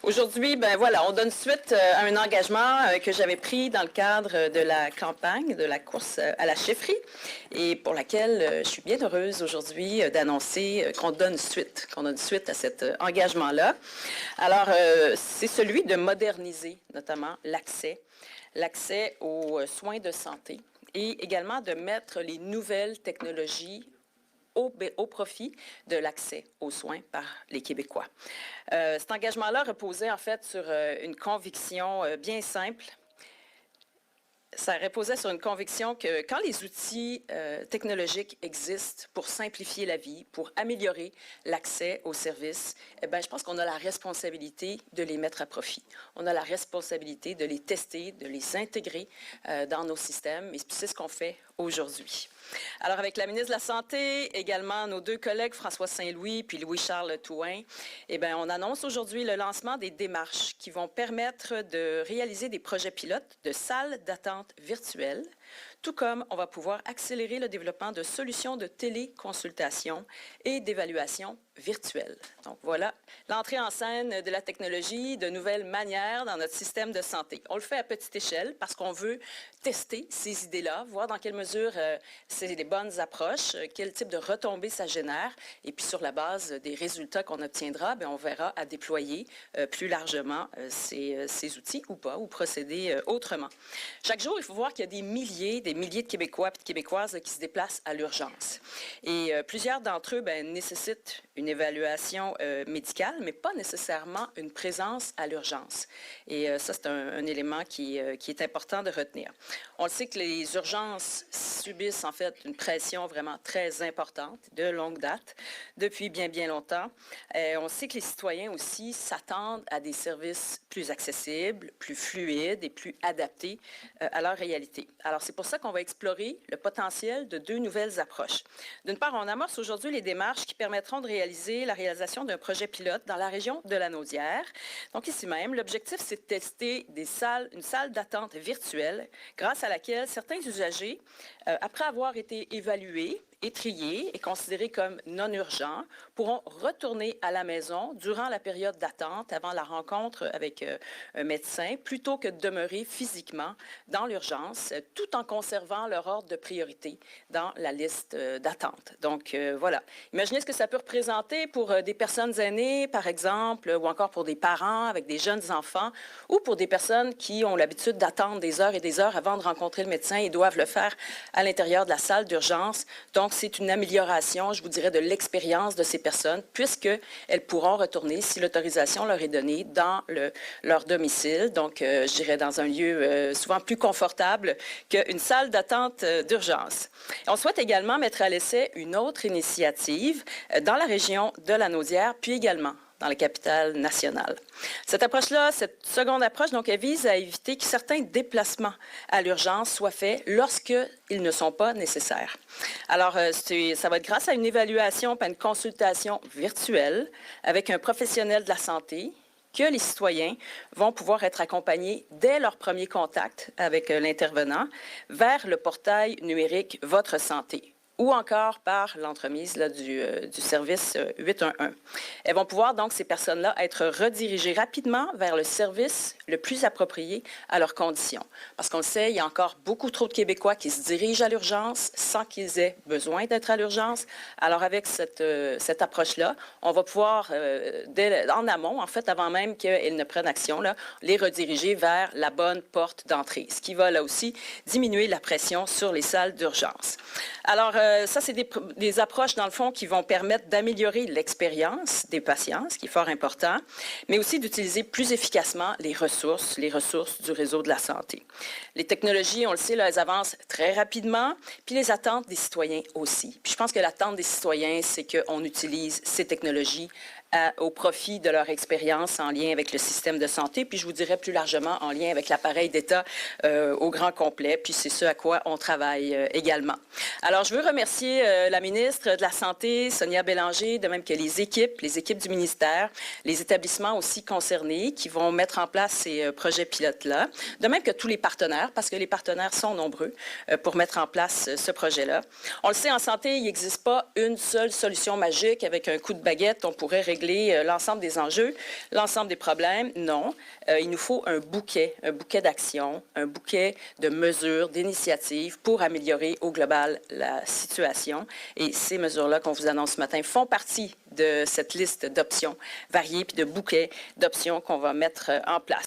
Aujourd'hui, ben voilà, on donne suite à un engagement que j'avais pris dans le cadre de la campagne de la course à la chefferie et pour laquelle je suis bien heureuse aujourd'hui d'annoncer qu'on donne suite à cet engagement-là. Alors, c'est celui de moderniser notamment l'accès aux soins de santé et également de mettre les nouvelles technologies au profit de l'accès aux soins par les Québécois. Cet engagement-là reposait en fait sur une conviction bien simple. Ça reposait sur une conviction que quand les outils technologiques existent pour simplifier la vie, pour améliorer l'accès aux services, eh bien, je pense qu'on a la responsabilité de les mettre à profit. On a la responsabilité de les tester, de les intégrer dans nos systèmes, et c'est ce qu'on fait aujourd'hui. Alors, avec la ministre de la Santé, également nos deux collègues François Saint-Louis puis Louis-Charles Touin, eh bien, on annonce aujourd'hui le lancement des démarches qui vont permettre de réaliser des projets pilotes de salles d'attente virtuelles, tout comme on va pouvoir accélérer le développement de solutions de téléconsultation et d'évaluation virtuelle. Donc voilà l'entrée en scène de la technologie, de nouvelles manières dans notre système de santé. On le fait à petite échelle parce qu'on veut tester ces idées-là, voir dans quelle mesure c'est les bonnes approches, quel type de retombées ça génère, et puis sur la base des résultats qu'on obtiendra, bien, on verra à déployer plus largement ces outils ou pas, ou procéder autrement. Chaque jour, il faut voir qu'il y a des milliers de Québécois et de Québécoises qui se déplacent à l'urgence. Et plusieurs d'entre eux bien, nécessitent une évaluation médicale, mais pas nécessairement une présence à l'urgence. Et ça, c'est un élément qui est important de retenir. On le sait que les urgences subissent en fait une pression vraiment très importante, de longue date, depuis bien, bien longtemps. On sait que les citoyens aussi s'attendent à des services plus accessibles, plus fluides et plus adaptés à leur réalité. Alors, c'est pour ça qu'on va explorer le potentiel de deux nouvelles approches. D'une part, on amorce aujourd'hui les démarches qui permettront de réaliser la réalisation d'un projet pilote dans la région de la Naudière. Donc, ici même, l'objectif, c'est de tester une salle d'attente virtuelle grâce à laquelle certains usagers, après avoir été évalués et triés et considérés comme non urgents, pourront retourner à la maison durant la période d'attente avant la rencontre avec un médecin, plutôt que de demeurer physiquement dans l'urgence, tout en conservant leur ordre de priorité dans la liste d'attente. Donc, voilà. Imaginez ce que ça peut représenter pour des personnes aînées, par exemple, ou encore pour des parents avec des jeunes enfants, ou pour des personnes qui ont l'habitude d'attendre des heures et des heures avant de rencontrer le médecin et doivent le faire à l'intérieur de la salle d'urgence. Donc, c'est une amélioration, je vous dirais, de l'expérience de ces personnes, puisqu'elles pourront retourner, si l'autorisation leur est donnée, dans leur domicile, donc, je dirais, dans un lieu souvent plus confortable qu'une salle d'attente d'urgence. On souhaite également mettre à l'essai une autre initiative dans la région de la Naudière, puis également dans la capitale nationale. Cette approche-là, cette seconde approche, donc, elle vise à éviter que certains déplacements à l'urgence soient faits lorsqu'ils ne sont pas nécessaires. Alors, ça va être grâce à une évaluation, à une consultation virtuelle avec un professionnel de la santé que les citoyens vont pouvoir être accompagnés dès leur premier contact avec l'intervenant vers le portail numérique Votre Santé, ou encore par l'entremise du service 811. Elles vont pouvoir, donc, ces personnes-là, être redirigées rapidement vers le service le plus approprié à leurs conditions. Parce qu'on le sait, il y a encore beaucoup trop de Québécois qui se dirigent à l'urgence sans qu'ils aient besoin d'être à l'urgence. Alors, avec cette approche-là, on va pouvoir, en amont, en fait, avant même qu'ils ne prennent action, là, les rediriger vers la bonne porte d'entrée, ce qui va, là aussi, diminuer la pression sur les salles d'urgence. Alors, ça, c'est des approches, dans le fond, qui vont permettre d'améliorer l'expérience des patients, ce qui est fort important, mais aussi d'utiliser plus efficacement les ressources du réseau de la santé. Les technologies, on le sait, là, elles avancent très rapidement, puis les attentes des citoyens aussi. Puis je pense que l'attente des citoyens, c'est qu'on utilise ces technologies au profit de leur expérience en lien avec le système de santé, puis je vous dirais plus largement en lien avec l'appareil d'État au grand complet, puis c'est ce à quoi on travaille également. Alors, je veux remercier la ministre de la Santé, Sonia Bélanger, de même que les équipes du ministère, les établissements aussi concernés qui vont mettre en place ces projets pilotes-là, de même que tous les partenaires, parce que les partenaires sont nombreux pour mettre en place ce projet-là. On le sait, en santé, il n'existe pas une seule solution magique avec un coup de baguette, on pourrait régler régler l'ensemble des enjeux, l'ensemble des problèmes. Non, il nous faut un bouquet d'actions, un bouquet de mesures, d'initiatives pour améliorer au global la situation. Et ces mesures-là qu'on vous annonce ce matin font partie de cette liste d'options variées puis de bouquets d'options qu'on va mettre en place.